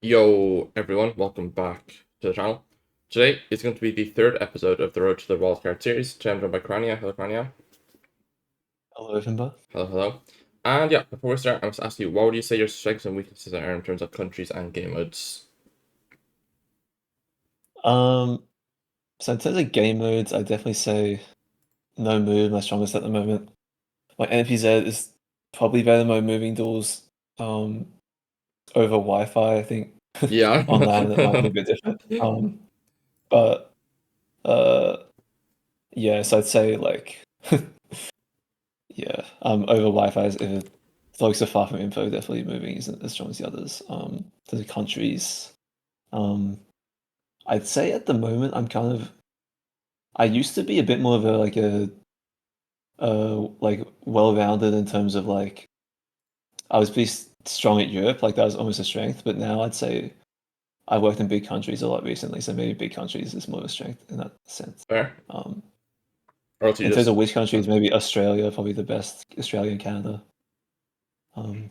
Yo, everyone, welcome back to the channel. Today is going to be the third episode of the Road to the WILDCARD series. Today I'm joined by Kirania. Hello, Kirania. Hello, Vimba. Hello, hello. And yeah, before we start, I must ask you, what would you say your strengths and weaknesses are in terms of countries and game modes? Um, so in terms of game modes, I definitely say no move my strongest at the moment. My NPZ is probably better than my moving duels. Over Wi-Fi, I think. Yeah. Online it might be a bit different. But yeah, so I'd say like yeah, over Wi-Fi is if it's like so far from info, definitely moving isn't as strong as the others. To the countries. I'd say at the moment I used to be a bit more of a well-rounded in terms of like I was pretty strong at Europe, like that was almost a strength. But now I'd say I worked in big countries a lot recently, so maybe big countries is more of a strength in that sense. Fair. Um, Or else you in terms just. of which countries, maybe Australia, probably the best. Australia and Canada. Um,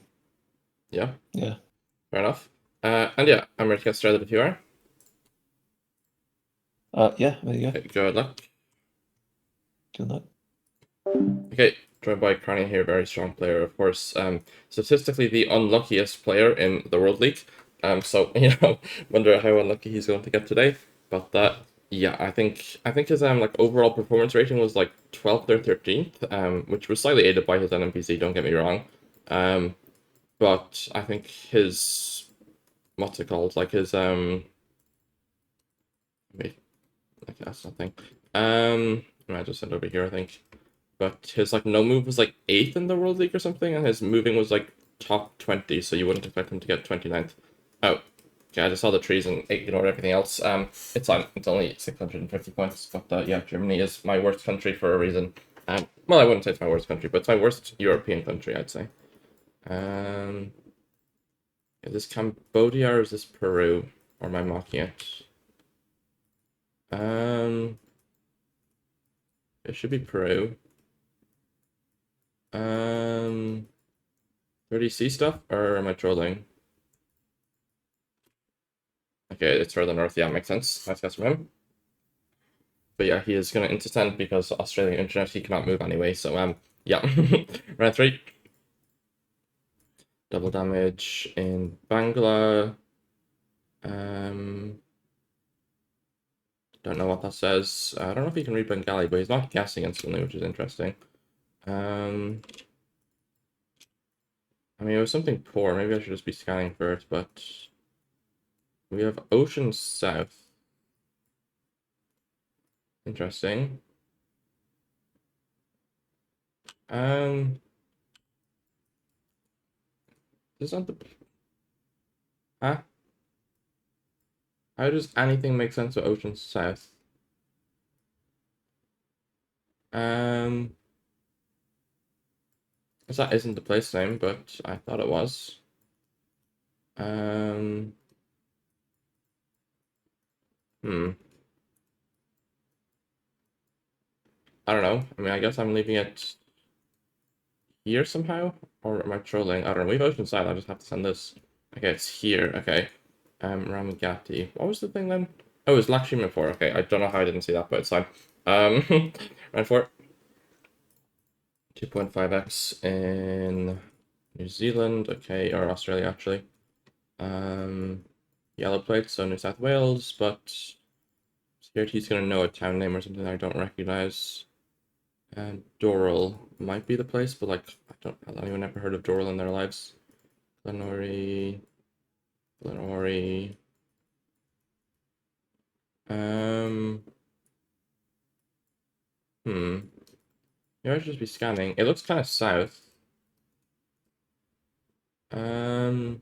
Yeah, yeah. fair enough. And yeah, I'm ready to get started if you are. Yeah. There you go. Okay, good luck. Good luck. Okay, joined by Kirania here, very strong player, of course. Statistically the unluckiest player in the World League. So wonder how unlucky he's going to get today. But yeah, I think his like overall performance rating was like 12th or 13th, which was slightly aided by his NPC. Don't get me wrong. Um, but I think his what's it called? Like his wait, like that's something. I just sent over here, I think. But his like no move was like 8th in the World League or something, and his moving was like top 20, so you wouldn't expect him to get 29th. Oh, okay, I just saw the trees and ignored everything else. It's on. It's only 650 points, but yeah, Germany is my worst country for a reason. Well, I wouldn't say it's my worst country, but it's my worst European country, I'd say. Um, is this Cambodia or is this Peru? Or am I mocking it? Um, it should be Peru. Um, where do you see stuff, or am I trolling? Okay, it's further north. Yeah, makes sense. Nice guess from him. But yeah, he is gonna intercept because Australian internet he cannot move anyway. So yeah, round three. Double damage in Bangla. Um, don't know what that says. I don't know if he can read Bengali, but he's not guessing instantly, which is interesting. Um, I mean, it was something poor. Maybe I should just be scanning for it, but we have Ocean South. Interesting. Um, this is not the. Huh? How does anything make sense with Ocean South? Um, guess that isn't the place name, but I thought it was. Um, hmm. I don't know. I mean, I guess I'm leaving it here somehow, or am I trolling? I don't know. We have Oceanside. I just have to send this. Okay, it's here. Okay. Ramagati. What was the thing then? Oh, it was Lakshmi before. Okay, I don't know how I didn't see that, but it's fine. Round four. 2.5x in New Zealand. Okay, or Australia actually. Yellow plate, so New South Wales, but scared he's gonna know a town name or something I don't recognize. And Doral might be the place, but like I don't even ever heard of Doral in their lives. Glenori, Glenori. Um, hmm. Maybe I should just be scanning. It looks kind of south. Um,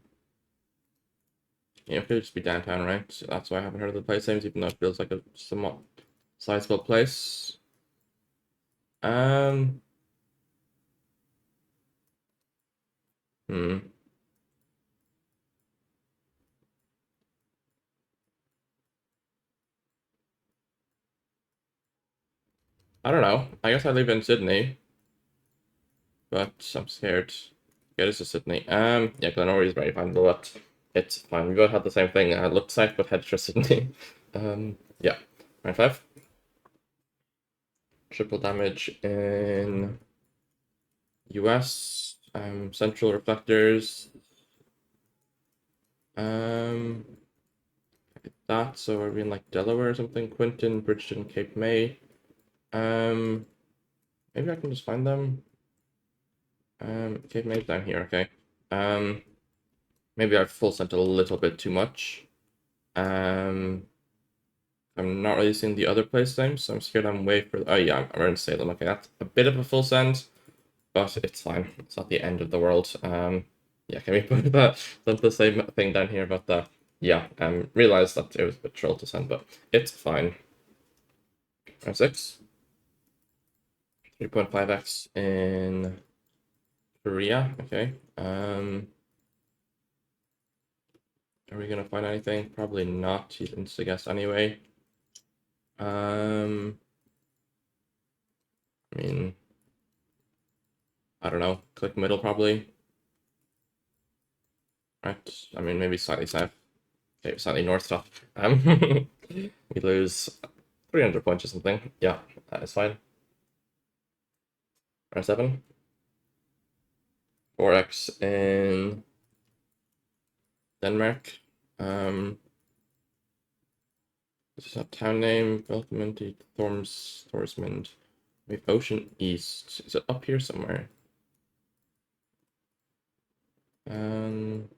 yeah, it could just be downtown, right? So that's why I haven't heard of the place names, even though it feels like a somewhat sizable place. Um, hmm. I don't know. I guess I live in Sydney, but I'm scared. Yeah, this is Sydney. Yeah, Glenora is very findable, but It's fine. We both had the same thing. It looked safe, but had tricity. Yeah. Round 5. Triple damage in US. Central reflectors. That, so are we in like Delaware or something? Quinton, Bridgeton, Cape May. Maybe I can just find them. Cape May's down here, okay. Maybe I've full sent a little bit too much. I'm not really seeing the other place names, so I'm scared I'm way for. Oh yeah, I'm in Salem. Okay, that's a bit of a full send, but it's fine. It's not the end of the world. Yeah, can we put the same thing down here about that? Yeah, realized that it was a bit troll to send, but it's fine. Round 6. 3.5x in Korea. Okay. Are we gonna find anything? Probably not. He's insta-guess anyway. I mean, I don't know. Click middle probably. Right. I mean, maybe slightly south. Okay, slightly north stuff. We lose 300 points or something. Yeah, that is fine. Round 7. 4x in Denmark. This is a town name. Welcome to Thorsmond. We have Ocean East. Is it up here somewhere? I'm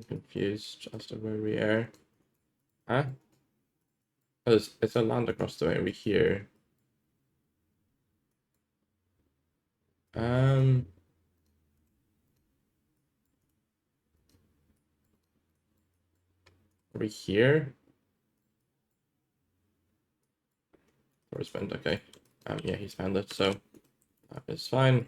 confused as to where we are. Huh? Oh, it's a land across the way over here. Are we here? Thorsmond, okay. Yeah, he's found it, so that is fine.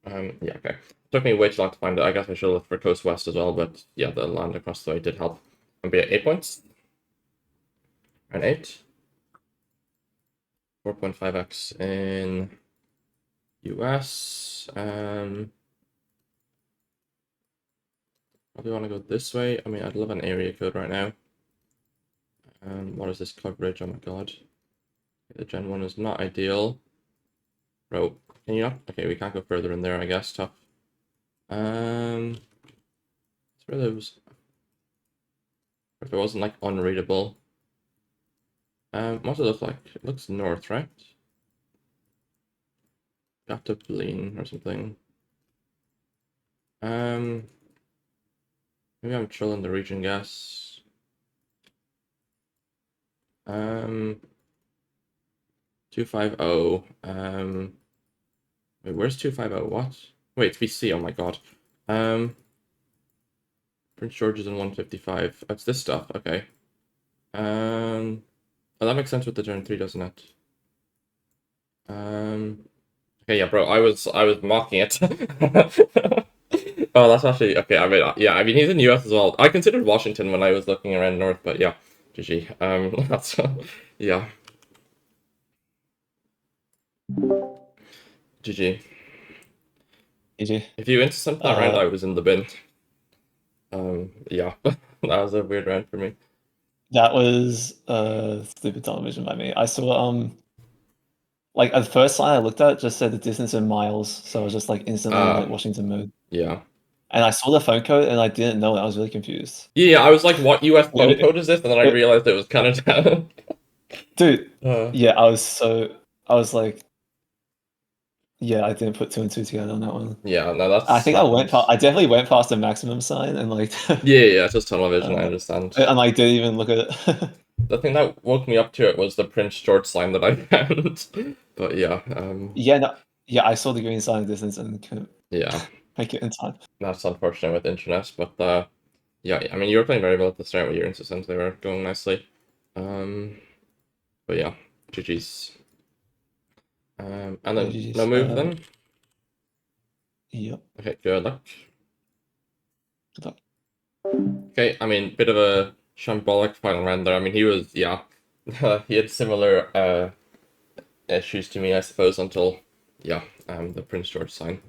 Yeah, okay. Took me way too long to find it. I guess I should look for Coast West as well, but yeah, the land across the way did help. And be at 8 points. And 8. 4.5x in US. Probably want to go this way. I mean, I'd love an area code right now. What is this coverage? Oh my god. The Gen 1 is not ideal. Bro, can you not? Okay, we can't go further in there, I guess. Tough. It's where those. If it wasn't like unreadable. What does it look like? It looks north, right? Got to Blean or something. Maybe I'm trolling the region guess. 250. Wait, where's 250? What? Wait, it's BC. Oh my god. Prince George is in 155. That's this stuff. Okay. Oh, that makes sense with the Gen 3, doesn't it? Okay, yeah, bro. I was mocking it. Oh, that's actually okay. I mean, yeah. I mean, he's in the US as well. I considered Washington when I was looking around north, but yeah, GG. That's yeah. GG. GG. If you intercept that round, I was in the bin. Yeah, that was a weird round for me. That was stupid television by me. I saw like at the first line I looked at just said the distance in miles, so I was just like instantly in like Washington mode. Yeah. And I saw the phone code and I didn't know it. I was really confused. Yeah, I was like, "What US phone code is this?" And then I realized it was Canada. Dude, yeah, I was like, yeah, I didn't put 2 and 2 together on that one. Yeah, no, that's. I think I definitely went past the maximum sign and like. Yeah, just tunnel vision. I understand. And I didn't even look at it. The thing that woke me up to it was the Prince George sign that I found. But yeah, Yeah, no, yeah, I saw the green sign in the distance and couldn't yeah, make it in time. that's unfortunate with internet, but yeah, I mean, you were playing very well at the start with your instances. They were going nicely. But yeah, GG's. And then GG's, no move then. Yep. Okay, good luck. Good luck. Okay, I mean, bit of a shambolic final round there. I mean, he was, yeah, he had similar issues to me, I suppose, until, yeah, the Prince George sign.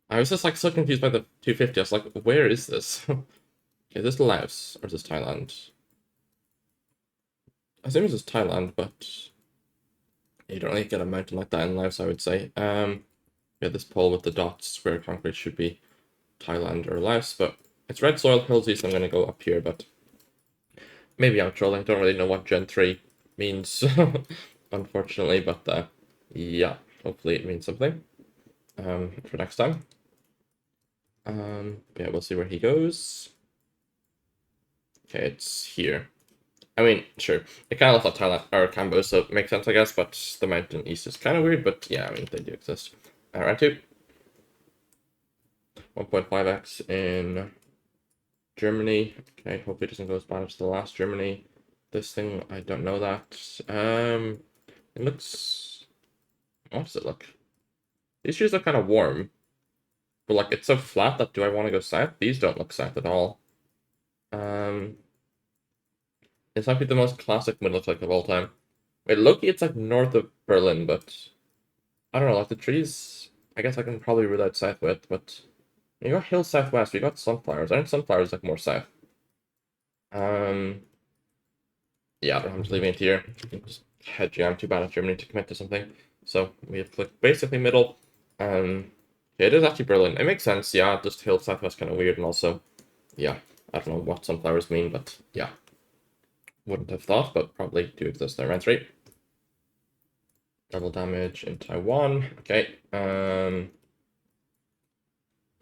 I was just like so confused by the 250. I was like, where is this? Is this Laos or is this Thailand? I assume it's just Thailand, but you don't really get a mountain like that in Laos, I would say. Yeah, this pole with the dots, square concrete should be Thailand or Laos, but it's red soil hillsy, so I'm gonna go up here, but maybe I'm trolling. I don't really know what Gen 3 means, unfortunately, but yeah, hopefully it means something for next time. Yeah, we'll see where he goes. Okay, it's here. I mean, sure, it kind of looks like Thailand or Cambo, so it makes sense, I guess, but the mountain east is kind of weird, but yeah, I mean, they do exist. Round 2. 1.5x in Germany. Okay, hope it doesn't go as bad as the last Germany. This thing, I don't know that. It looks... What does it look? These shoes look kind of warm. But, like, it's so flat that do I want to go south? These don't look south at all. It's might be the most classic middle click of all time. Wait, Loki, it's like north of Berlin, but I don't know, like the trees, I guess I can probably rule out south with, but you got hills southwest, we got sunflowers. Aren't sunflowers like more south? Um, yeah, I'm just leaving it here. Just hedging, I'm too bad at Germany to commit to something. So we have clicked basically middle. Yeah, it is actually Berlin. It makes sense, yeah, just hill southwest kind of weird, and also, yeah, I don't know what sunflowers mean, but yeah. Wouldn't have thought, but probably do exist there. Round 3. Double damage in Taiwan. Okay.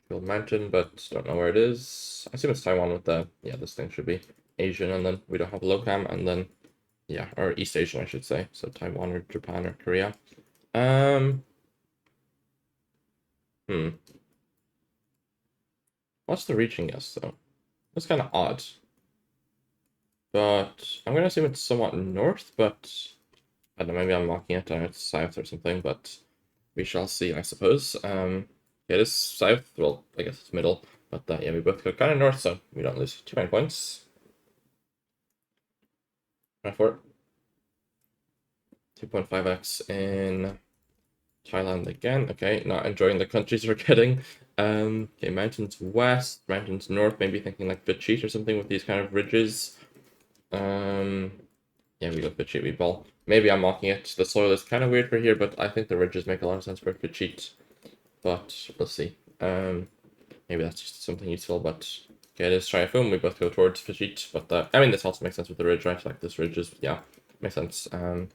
Field Mountain, but don't know where it is. I assume it's Taiwan with the yeah, this thing should be Asian, and then we don't have Locam, and then yeah, or East Asian I should say. So Taiwan or Japan or Korea. Hmm. What's the reaching guess though? That's kind of odd. But I'm gonna assume it's somewhat north, but I don't know, maybe I'm mocking it and it's south or something, but we shall see, I suppose. Yeah, it is south, well, I guess it's middle, but yeah, we both go kind of north, so we don't lose too many points. Round 4. 2.5x in Thailand again. Okay, not enjoying the countries we're getting. Okay, mountains west, mountains north, maybe thinking like Vichy or something with these kind of ridges. Yeah, we got Vichy ball. Maybe I'm mocking it. The soil is kind of weird for here, but I think the ridges make a lot of sense for Vichy. But we'll see. Maybe that's just something useful, but okay, it is Triumph. We both go towards Fajit, but I mean, this also makes sense with the ridge, right? Like this ridge is, yeah, makes sense. Round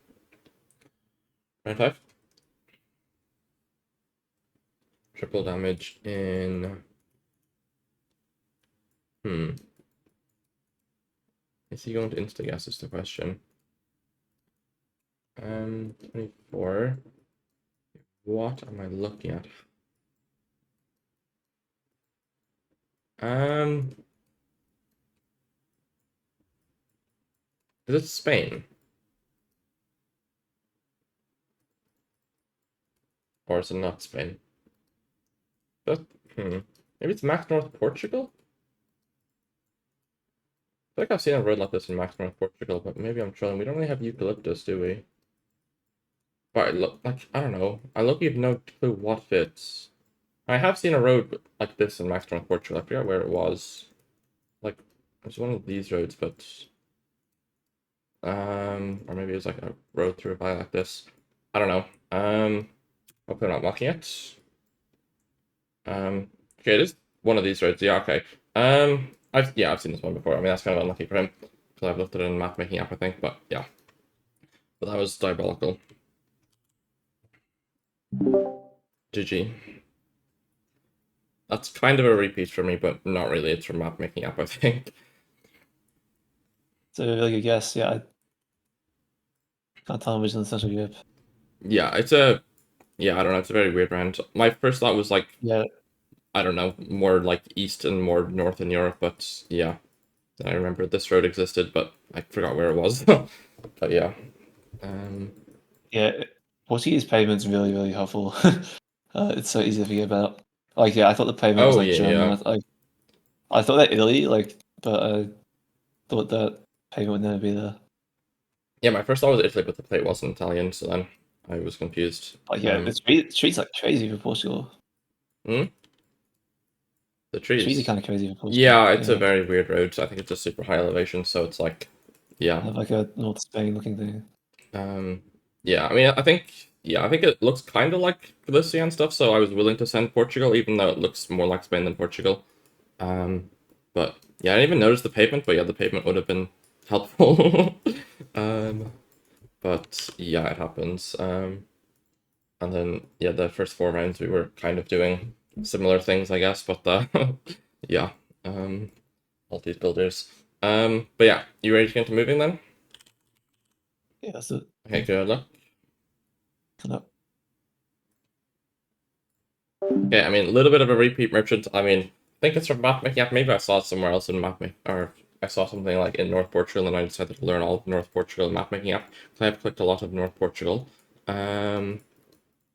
5. Triple damage in. Is he going to insta gas? Is the question. 24. What am I looking at? Is it Spain? Or is it not Spain? But, Maybe it's Max North Portugal? I feel like I've seen a road like this in Max North Portugal, but maybe I'm trolling. We don't really have eucalyptus, do we? But look, like, I don't know. I look, you have no clue what fits. I have seen a road like this in Max North Portugal. I forget where it was. Like, it's one of these roads, but or maybe it's like a road through a valley like this. I don't know. Hopefully I'm not mocking it. Okay, it is one of these roads. Yeah, okay. I've seen this one before. I mean, that's kind of unlucky for him because I've looked at it in map making app, I think. But yeah, but that was diabolical. GG. That's kind of a repeat for me, but not really. It's from map making app, I think. It's a really good guess. Yeah, I can't tell which is essentially good. Yeah, I don't know. It's a very weird round. My first thought was like, Yeah, I don't know, more like east and more north in Europe, but yeah. I remember this road existed, but I forgot where it was. But yeah. yeah. Portuguese pavement's really, really helpful. It's so easy to forget about. Like, yeah, I thought the pavement was Oh like yeah, German. yeah. I thought that Italy, like, but I thought that pavement would never be there. Yeah, my first thought was Italy, but the plate wasn't Italian, so then I was confused. Like, yeah, the streets like crazy for Portugal. Hmm? The Trees are trees. kind of crazy for Portugal. Yeah, it's a Yeah, very weird road. I think it's a super high elevation, so it's like, yeah. have like a North Spain looking thing. Yeah, I mean, I think it looks kind of like Galicia and stuff, so I was willing to send Portugal, even though it looks more like Spain than Portugal. But yeah, I didn't even notice the pavement, but yeah, the pavement would have been helpful. um, but yeah, it happens. And then yeah, the first 4 rounds we were kind of doing similar things, I guess, but yeah, all these builders. But yeah, you ready to get into moving then? Yeah, that's it. Okay, good luck. No. Okay, I mean, a little bit of a repeat merchant. I mean, I think it's from mapmaking. Yeah, maybe I saw it somewhere else in mapmaking, or I saw something like in North Portugal, and I decided to learn all of North Portugal mapmaking app. So I've clicked a lot of North Portugal.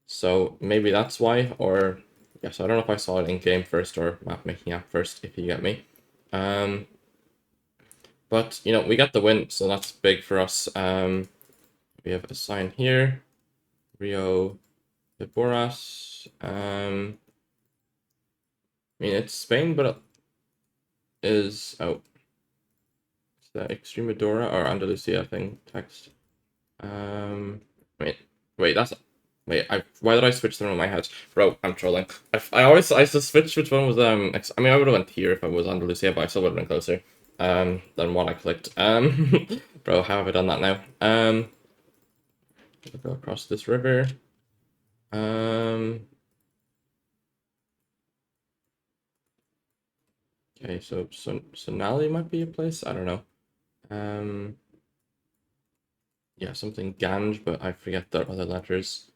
So maybe that's why, or yeah, so I don't know if I saw it in game first or mapmaking app first, if you get me. But you know, we got the win, so that's big for us. We have a sign here, Rio de Boras. I mean, it's Spain, but it is it's the Extremadura or Andalusia thing text. Wait, wait, that's wait. Why did I switch them in my head, bro? I'm trolling. I used to switch which one was I mean, I would have went here if it was Andalusia, but I still would have been closer than what I clicked. Bro, how have I done that now? Go across this river. Okay, so Sonali might be a place. I don't know. Yeah, something Ganj, but I forget the other letters.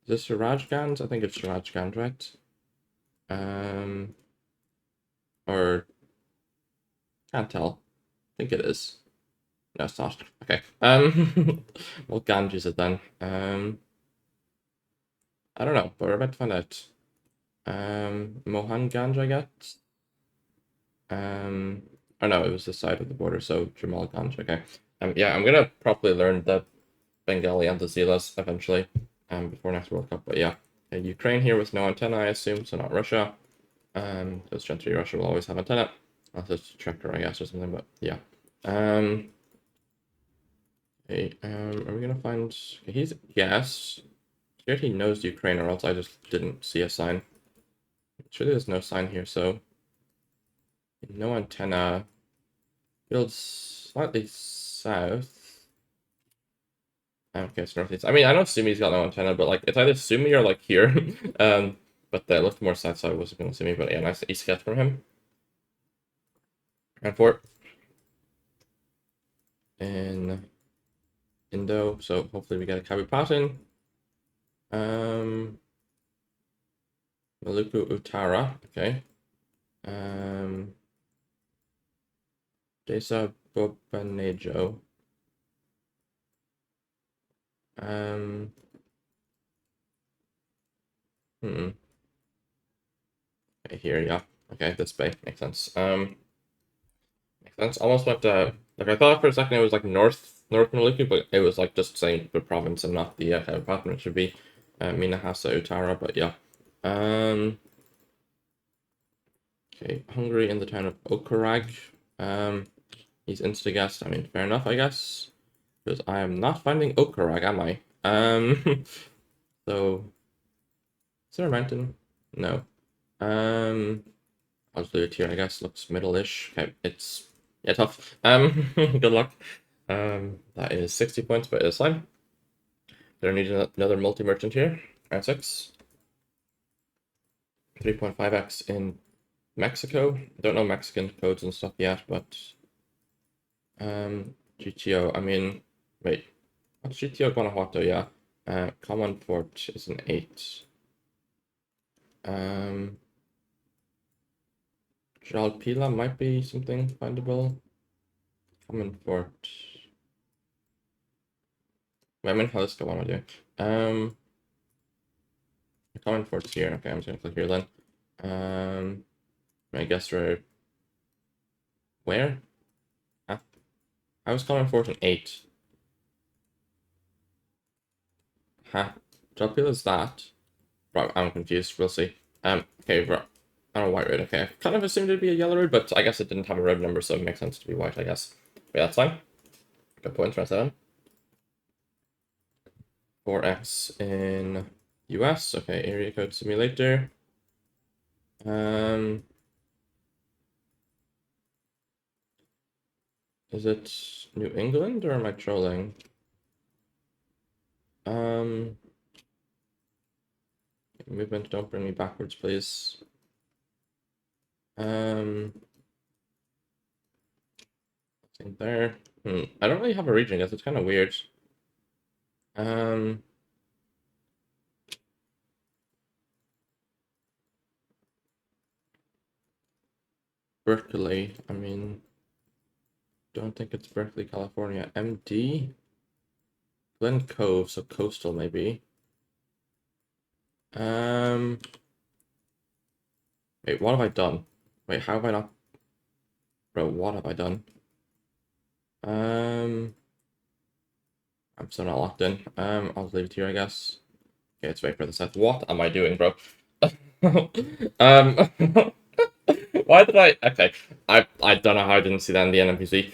Is this Rajgand? I think it's Rajgand, right? Or can't tell. I think it is. No, it's not. Okay. What Ganj is it then? I don't know, but we're about to find out. Mohan Ganj, I guess. Oh no, it was this side of the border, so Jamal Ganj. Okay. Yeah, I'm gonna probably learn the Bengali and the Zilas eventually, before next World Cup. But yeah, Ukraine here with no antenna, I assume, so not Russia. Because Gen 3 Russia will always have antenna. I'll just checker, I guess, or something. But yeah. Okay, are we gonna find? Okay, he's yes. Scared he knows Ukraine, or else I just didn't see a sign. Surely there's no sign here, so no antenna. Builds slightly south. Okay, it's northeast. I mean, I know Sumi's got no antenna, but like it's either Sumi or like here. But they looked more south, so I wasn't gonna Sumi. But yeah, nice east sketch from him. And for in Indo, so hopefully we get a Kabu pattern. Maluku Utara, okay. Desa Bobanejo. Hmm. Okay, here, yeah. Okay, this bay makes sense. Makes sense. Almost went like I thought for a second it was like North Maluku, but it was like just saying the province and not the department. It should be Minahasa Utara, but yeah. Okay, Hungary in the town of Okarag. He's insta-guessed. I mean, fair enough, I guess. Because I am not finding Okarag, am I? So is there a mountain? No. I'll just leave it here, I guess. Looks middle-ish. Okay, it's yeah, tough. Good luck. That is 60 points, but it's fine. Don't need another multi-merchant here. Round 6. 3.5x in Mexico. I don't know Mexican codes and stuff yet, but GTO, I mean, wait, what's GTO Guanajuato? Yeah, common port is an 8. Jalpila might be something findable. Common port. Wait, I'm in Jalisco, what am I doing? Common port's here. Okay, I'm just gonna click here then. I guess we're where? I was common port an 8. Huh? Jalpila is that? Bro, I'm confused. We'll see. Okay, bro. Oh, white road. Okay, I kind of assumed it'd be a yellow road, but I guess it didn't have a red number, so it makes sense to be white, I guess. Yeah, that's fine. Good points, round 7. 4x in US. Okay, area code simulator. Is it New England or am I trolling? Movement, don't bring me backwards, please. I think there. I don't really have a region, guess it's kind of weird. Berkeley. I mean, don't think it's Berkeley, California. MD. Glen Cove, so coastal maybe. Wait, what have I done? Wait, how have I not? Bro, what have I done? I'm still not locked in. I'll leave it here, I guess. Okay, let's wait for the set. What am I doing, bro? um, why did I? Okay, I don't know how I didn't see that in the NPC.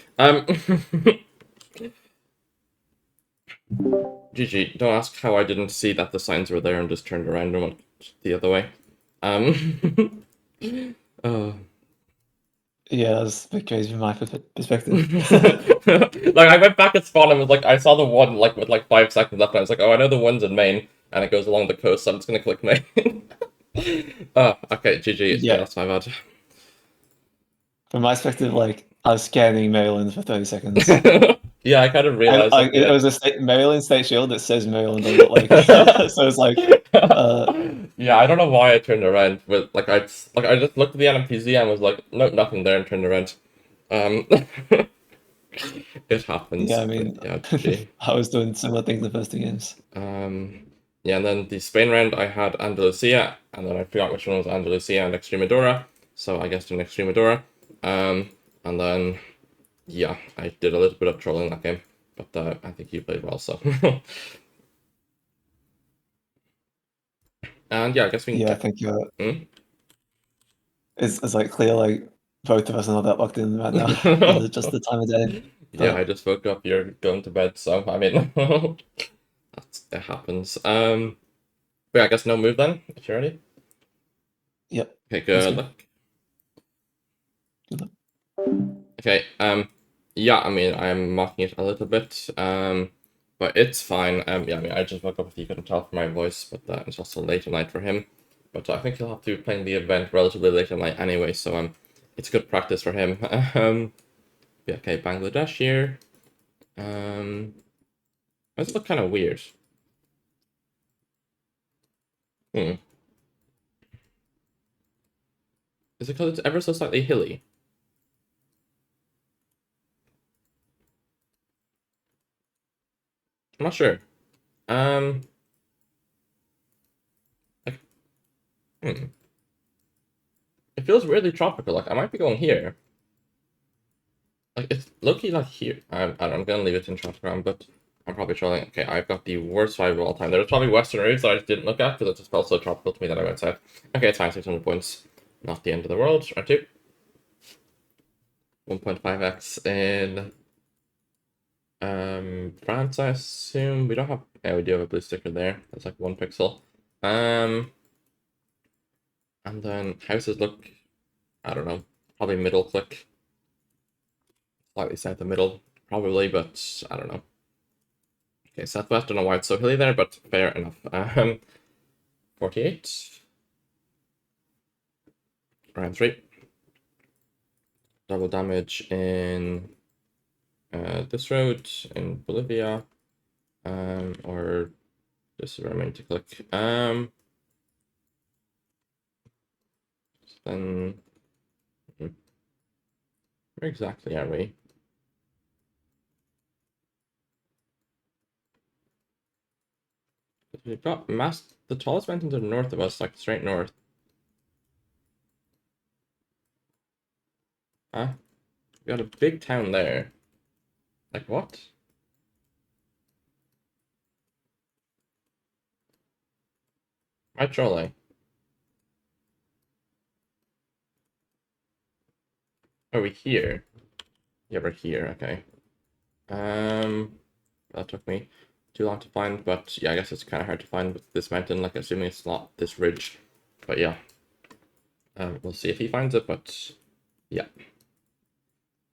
GG. Don't ask how I didn't see that the signs were there and just turned around and went the other way. Yeah, that was a bit crazy from my perspective. Like I went back at spawn and was like, I saw the one like with like 5 seconds left, and I was like, oh, I know the one's in Maine, and it goes along the coast, so I'm just gonna click Maine. Oh, okay, GG. Yeah, that's my bad. From my perspective, like I was scanning Maryland for 30 seconds. Yeah, I kind of realized. And, it was a Maryland state shield that says Maryland on it, like so it's like. Yeah, I don't know why I turned around, but like I just looked at the NPC and was like, nope, nothing there, and turned around. It happens. Yeah, I mean, yeah, GG. I was doing similar things the first 2 games. Yeah, and then the Spain round, I had Andalusia, and then I forgot which one was Andalusia and Extremadura, so I guessed in Extremadura. And then, yeah, I did a little bit of trolling that game, but I think you played well, so. And yeah, I guess we can Yeah, I get... think it's like clear, like both of us are not that locked in right now. Just the time of day. Yeah, But I just woke up, you're going to bed, so, I mean, it happens. But yeah, I guess no move then, if you're ready. yep. Okay, good luck. Good luck. Okay, yeah, I mean, I'm mocking it a little bit, but it's fine. Yeah, I mean, I just woke up, if you couldn't tell from my voice, but it's also late at night for him. But I think he'll have to be playing the event relatively late at night anyway, so it's good practice for him. Yeah, okay, Bangladesh here. Does it look kind of weird? Is it because it's ever so slightly hilly? I'm not sure. Like, It feels weirdly tropical. Like I might be going here. Like it's low-key like here. I'm gonna leave it in tropical, but I'm probably trolling. Okay, I've got the worst vibe of all time. There's probably Western routes that I didn't look at because it just felt so tropical to me that I went south. Okay, it's fine. 600 points. Not the end of the world. Round 2. 1.5x in France, I assume. We don't have... Yeah, we do have a blue sticker there. That's like 1 pixel. And then houses look... I don't know. Probably middle click. Slightly south of middle, probably, but I don't know. Okay, southwest, don't know why it's so hilly there, but fair enough. 48. Round 3. Double damage in this road in Bolivia. Or this is where I'm going to click. Then where exactly are we? We've got the tallest mountains are north of us, like straight north. Huh? We got a big town there. Like what? Am I trolling? Are we here? Yeah, we're here. Okay. That took me too long to find, but yeah, I guess it's kind of hard to find with this mountain. Like, assuming it's not this ridge, but yeah. We'll see if he finds it, but yeah.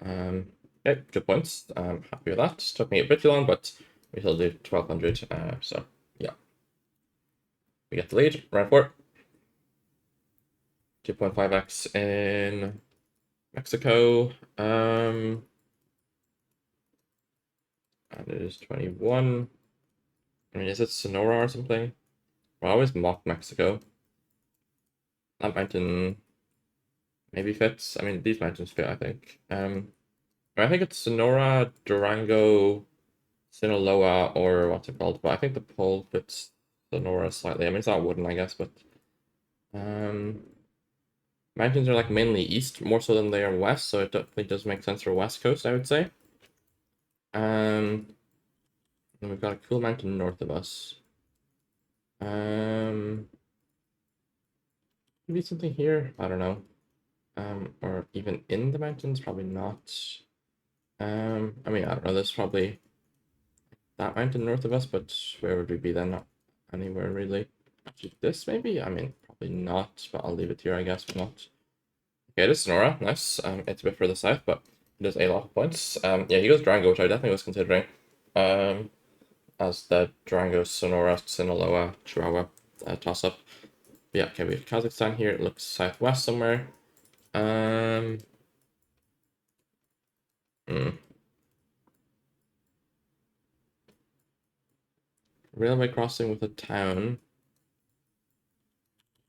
Okay, good points. Happy with that. Took me a bit too long, but we still do 1200. So yeah, we get the lead. Round 4. 2.5x in Mexico. And it is 21. I mean, is it Sonora or something? I always mock Mexico. That mountain maybe fits. I mean, these mountains fit, I think. I think it's Sonora, Durango, Sinaloa, or what's it called? But I think the pole fits Sonora slightly. I mean, it's not wooden, I guess, but mountains are like mainly east more so than they are west, so it definitely does make sense for West Coast, I would say. And we've got a cool mountain north of us. Maybe something here. I don't know. Or even in the mountains, probably not. I mean, I don't know. There's probably that mountain north of us, but where would we be then? Not anywhere really. Actually, this maybe? I mean, probably not, but I'll leave it here, I guess. Why not? Okay, it is Sonora. Nice. It's a bit further south, but it does a lot of points. Yeah, he goes Durango, which I definitely was considering. As the Durango, Sonora, Sinaloa, Chihuahua toss up. But yeah, okay, we have Kazakhstan here. It looks southwest somewhere. Hmm. Railway crossing with a town.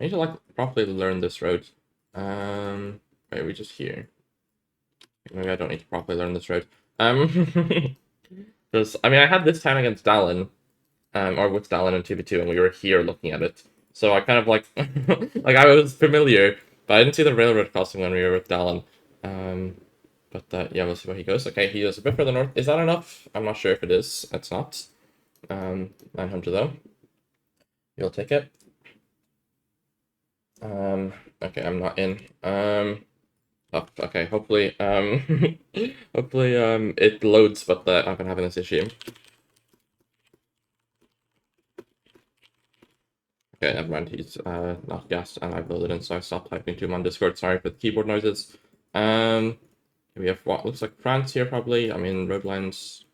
I need to like properly learn this road. Wait, are we just here? Maybe I don't need to properly learn this road. Because I mean, I had this town against Dallin, or with Dallin in 2v2, and we were here looking at it. So I kind of like, like I was familiar, but I didn't see the railroad crossing when we were with Dallin. But yeah, we'll see where he goes. Okay, he goes a bit further north. Is that enough? I'm not sure if it is. It's not. 900 though. You'll take it. Okay, I'm not in. Up. Okay, hopefully, hopefully, it loads, but I've been having this issue. Okay, never mind. He's not gassed, and I've loaded in, so I stopped typing to him on Discord. Sorry for the keyboard noises. We have what looks like France here, probably. I mean, road lines.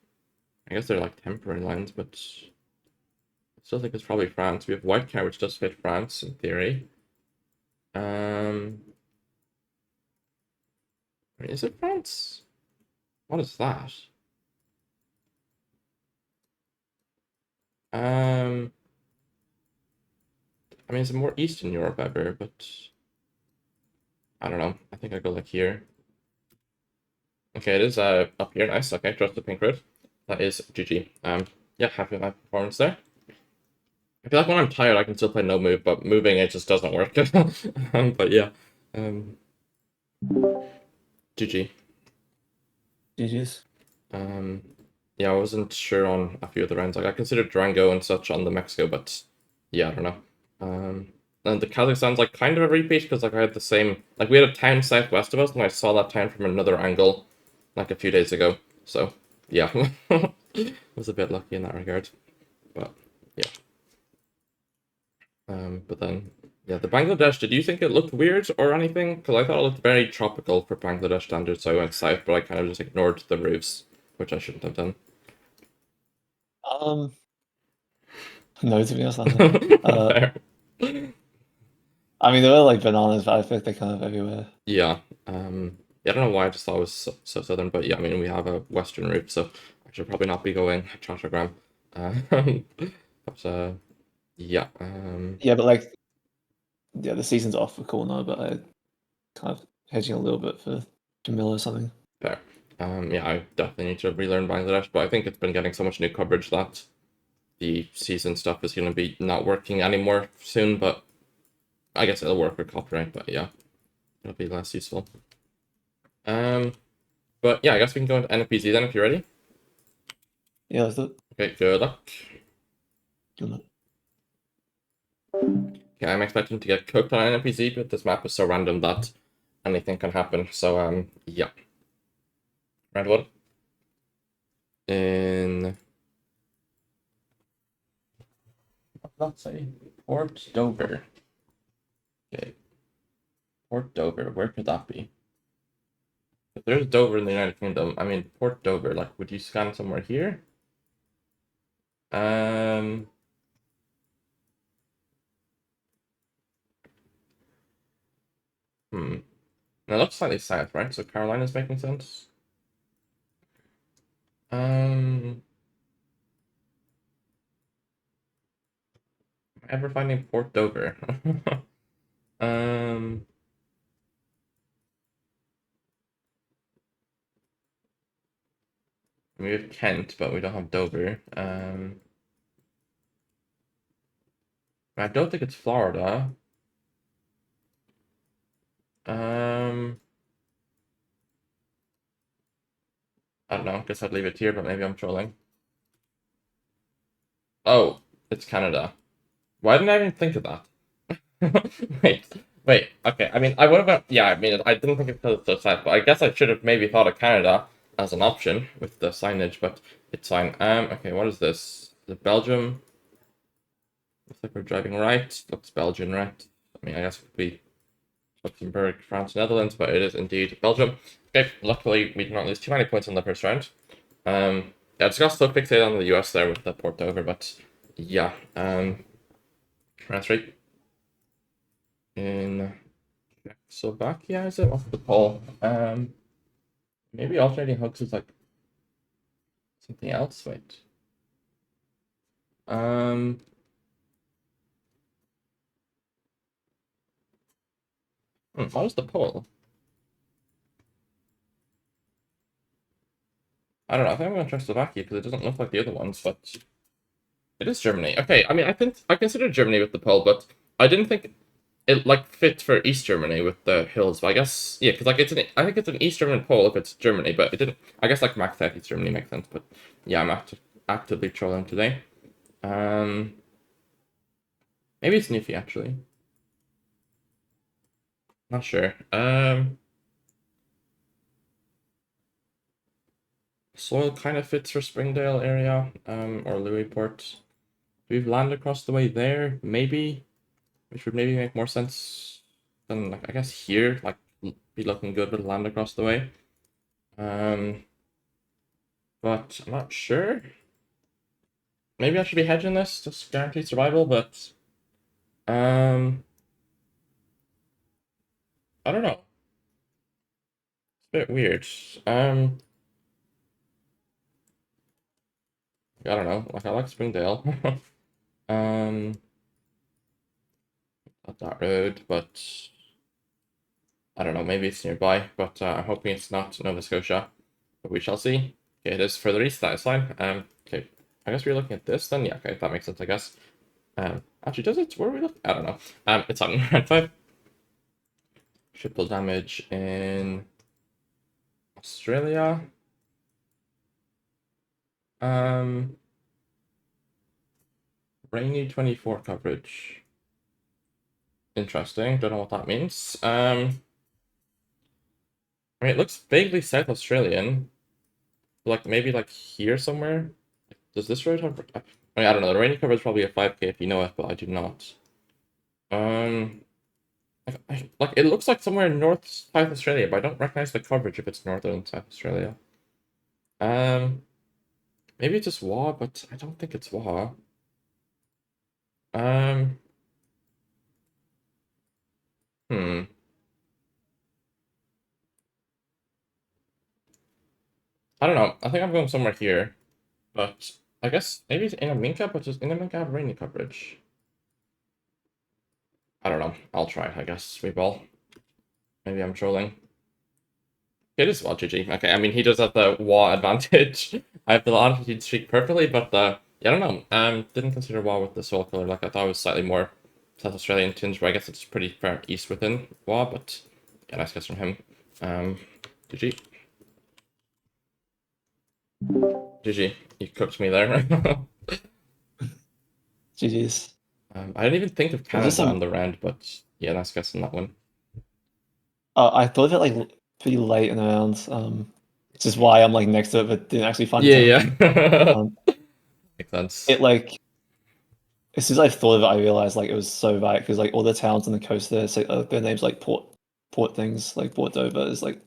I guess they're like temporary lines, but I still think it's probably France. We have Wildcard, which does fit France in theory. Is it France? What is that? I mean, it's more Eastern Europe ever, but I don't know. I think I go like here. Okay, it is up here. Nice. Okay, trust the pink road. That is GG. Yeah, happy with my performance there. I feel like when I'm tired, I can still play no move, but moving it just doesn't work. But yeah, GG. GG's. Yeah, I wasn't sure on a few of the rounds. Like I considered Durango and such on the Mexico, but yeah, I don't know. And the Kazakhstan's like kind of a repeat because like I had the same, like we had a town southwest of us, and I saw that town from another angle, like a few days ago. So yeah, was a bit lucky in that regard, but yeah. But then yeah, the Bangladesh. Did you think it looked weird or anything? Because I thought it looked very tropical for Bangladesh standards, so I went south, but I kind of just ignored the roofs, which I shouldn't have done. No, to be honest, nothing. Fair. I mean, there were like bananas, but I think they're kind of everywhere. Yeah. Yeah, I don't know why I just thought it was so southern, but yeah, I mean we have a western route, so I should probably not be going Chattergram. But yeah. Yeah, but like, yeah, the season's off for corner, but I kind of hedging a little bit for Jamila or something. Fair. Yeah, I definitely need to relearn Bangladesh, but I think it's been getting so much new coverage that the season stuff is going to be not working anymore soon, but I guess it'll work with copyright, but yeah, it'll be less useful. But yeah, I guess we can go into NPZ then if you're ready. Yeah, let's do it. Okay, good luck. Good luck. Okay, I'm expecting to get cooked on NPZ, but this map is so random that anything can happen. So yeah. Round one. In let's say Port Dover. Okay. Port Dover, where could that be? If there's Dover in the United Kingdom, I mean Port Dover, like would you scan somewhere here? Um hmm. Now it looks slightly south, right? So Carolina's making sense. Um am I ever finding Port Dover? um we have Kent, but we don't have Dover. I don't think it's Florida. Um I don't know, guess I'd leave it here, but maybe I'm trolling. Oh, it's Canada. Why didn't I even think of that? Wait, wait. Okay, I mean, I would have. Yeah, I mean, I didn't think of it because it's so sad, but I guess I should have maybe thought of Canada as an option with the signage, but it's fine. Okay, what is this? The Belgium. Looks like we're driving right. Looks Belgian, right? I mean, I guess it would be Luxembourg, France, Netherlands, but it is indeed Belgium. Okay, luckily we did not lose too many points in the first round. Yeah, I just got so fixated on the US there with the port over, but yeah. Round three. In Czechoslovakia, is it? Off the pole. Maybe alternating hooks is like something else. Wait. What is the pole? I don't know. I think I'm going to Czechoslovakia because it doesn't look like the other ones, but it is Germany. Okay, I mean, I consider Germany with the pole, but I didn't think it like fit for East Germany with the hills. But I guess yeah, because like I think it's an East German pole if it's Germany, but it didn't. I guess like Max East Germany makes sense, but yeah, I'm actively trolling today. Um, Maybe it's Newfie actually. Not sure. Soil kind of fits for Springdale area, or Louisport. We've landed across the way there, maybe, which would maybe make more sense than like I guess here, like be looking good with land across the way. But I'm not sure. Maybe I should be hedging this, just guarantee survival, but um, I don't know. It's a bit weird. I don't know. Like I like Springdale. um, not that road, but I don't know, maybe it's nearby, but I'm hoping it's not Nova Scotia. But we shall see. Okay, it is further east, that is fine. Okay, I guess we're looking at this then. Yeah, okay, that makes sense, I guess. Actually, does it? Where are we looking? I don't know. It's on round 5. Triple damage in Australia. Rainy 24 coverage. Interesting. Don't know what that means. I mean, it looks vaguely South Australian. Like maybe like here somewhere. Does this road have? I mean, I don't know. The rainy cover is probably a 5K if you know it, but I do not. Um, like it looks like somewhere in North South Australia, but I don't recognize the coverage if it's Northern South Australia. Um, Maybe it's just WA, but I don't think it's WA. Um, hmm. I don't know. I think I'm going somewhere here, but I guess maybe it's in a Minka, but just in a Minka have rainy coverage. I don't know. I'll try. I guess we ball. Maybe I'm trolling. It is well GG. Okay, I mean he does have the WA advantage. I have the altitude streak perfectly, but yeah, I don't know. Didn't consider WA with the soul color. Like I thought it was slightly more South Australian tinge, but I guess it's pretty far east within WA, but yeah, nice guess from him. GG. GG. You cooked me there. GG's. I didn't even think of Just Canada on the round, but yeah, nice guess on that one. I thought of it like pretty late in the round, which is why I'm like next to it, but didn't actually find the Yeah, town. yeah. Um, Makes sense. it like as soon as I thought of it, I realized like it was so right because like all the towns on the coast there, so their names like port things like Port Dover is like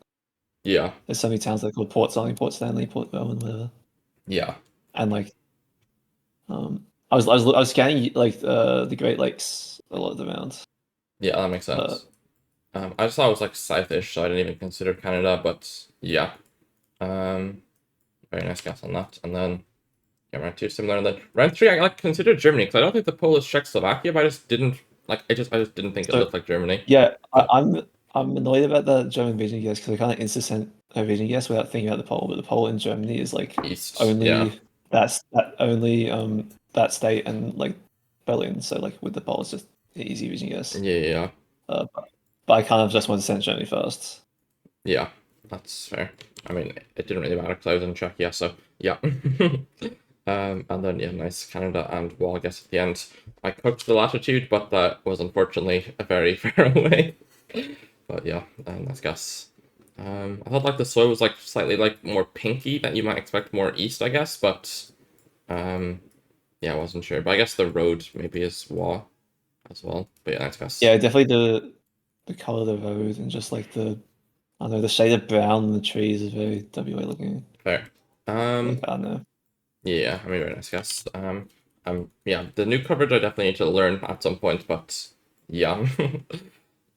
Yeah, there's so many towns that are called Port something, Port Stanley, Port Bowen, whatever, yeah, and like I was scanning like the Great Lakes a lot around. yeah. That makes Uh, sense. I just thought it was like South-ish, so I didn't even consider Canada. But yeah, um, very nice guess on that. And then yeah, round two similar. And then round three, I like considered Germany because I don't think the poll is Czechoslovakia, but I just didn't like. I just didn't think it so looked like Germany. yeah, But I'm annoyed about the German region guess because I kind of instant a region guess without thinking about the poll, but the poll in Germany is like East, yeah, only that state and like Berlin. So like with the poll, it's just an easy region guess. yeah, yeah, But I kind of just want to send Germany first. yeah. That's fair. I mean, it didn't really matter because I was in Czechia, so yeah. And then yeah, nice Canada and wall guess at the end. I cooked the latitude, but that was unfortunately a very far away. But yeah, nice guess. I thought like the soil was like slightly like more pinky than you might expect more east, I guess, but um, yeah, I wasn't sure. But I guess the road maybe is Wa as well. But yeah, nice guess. Yeah, definitely the color of the road and just like I don't know, the shade of brown in the trees is very WA looking. Fair. Like I don't know. Yeah, I mean, very nice guess. Yeah, the new coverage I definitely need to learn at some point, but yeah.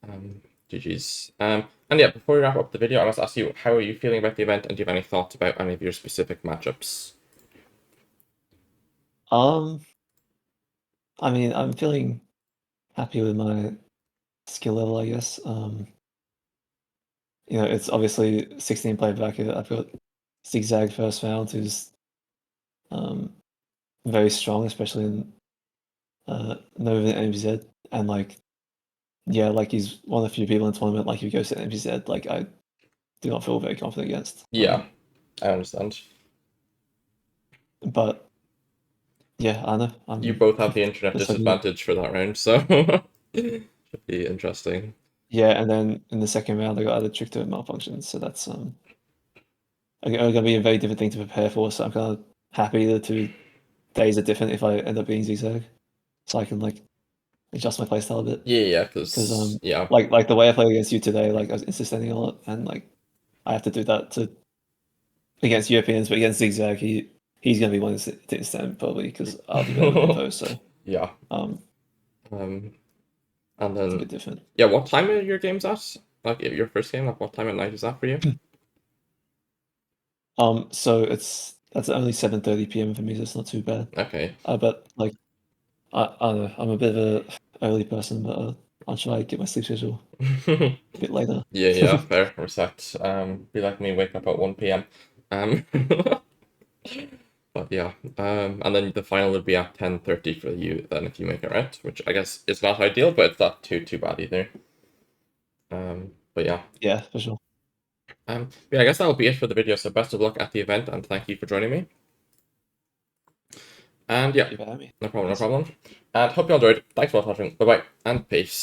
um, GG's. And yeah, before we wrap up the video, I must ask you, how are you feeling about the event, and do you have any thoughts about any of your specific matchups? Um, I mean, I'm feeling happy with my skill level, I guess. It's obviously 16 player bracket. I've got Zigzag first round, who's um very strong, especially in Nova and NBZ. And like, yeah, like he's one of the few people in the tournament. Like if he goes to NBZ, like I do not feel very confident against. Yeah, I understand. But yeah, I know. You I'm both have the internet just hoping. disadvantage for that round, so should be interesting. Yeah, and then in the second round, I got other trick to malfunctions, so that's gonna be a very different thing to prepare for. So I'm kind of happy the 2 days are different if I end up being Zigzag, so I can like adjust my playstyle a bit. Yeah, yeah, Because because yeah, like the way I played against you today, like I was instant-standing a lot, and like I have to do that to against Europeans, but against Zigzag, he's gonna be one to instant probably because I'll do better with info. So yeah. um, Um, and it's a then bit different. yeah, what time are your games at? Like your first game, like what time at night is that for you? So that's only 7:30 p.m. for me, so it's not too bad. Okay. But like I don't know, I'm a bit of a early person, but I'll try to get my sleep schedule a bit later. Yeah, yeah, fair, respect. Be like me, wake up at 1 p.m. Um, but yeah, and then the final would be at 10:30 for you then if you make it right, which I guess is not ideal, but it's not too bad either. But yeah. Yeah, for sure. Yeah, I guess that'll be it for the video. So best of luck at the event, and thank you for joining me. And yeah, Thank you for having me. no problem, no Thanks. problem. And hope you all enjoyed. Thanks for watching. Bye bye, and peace.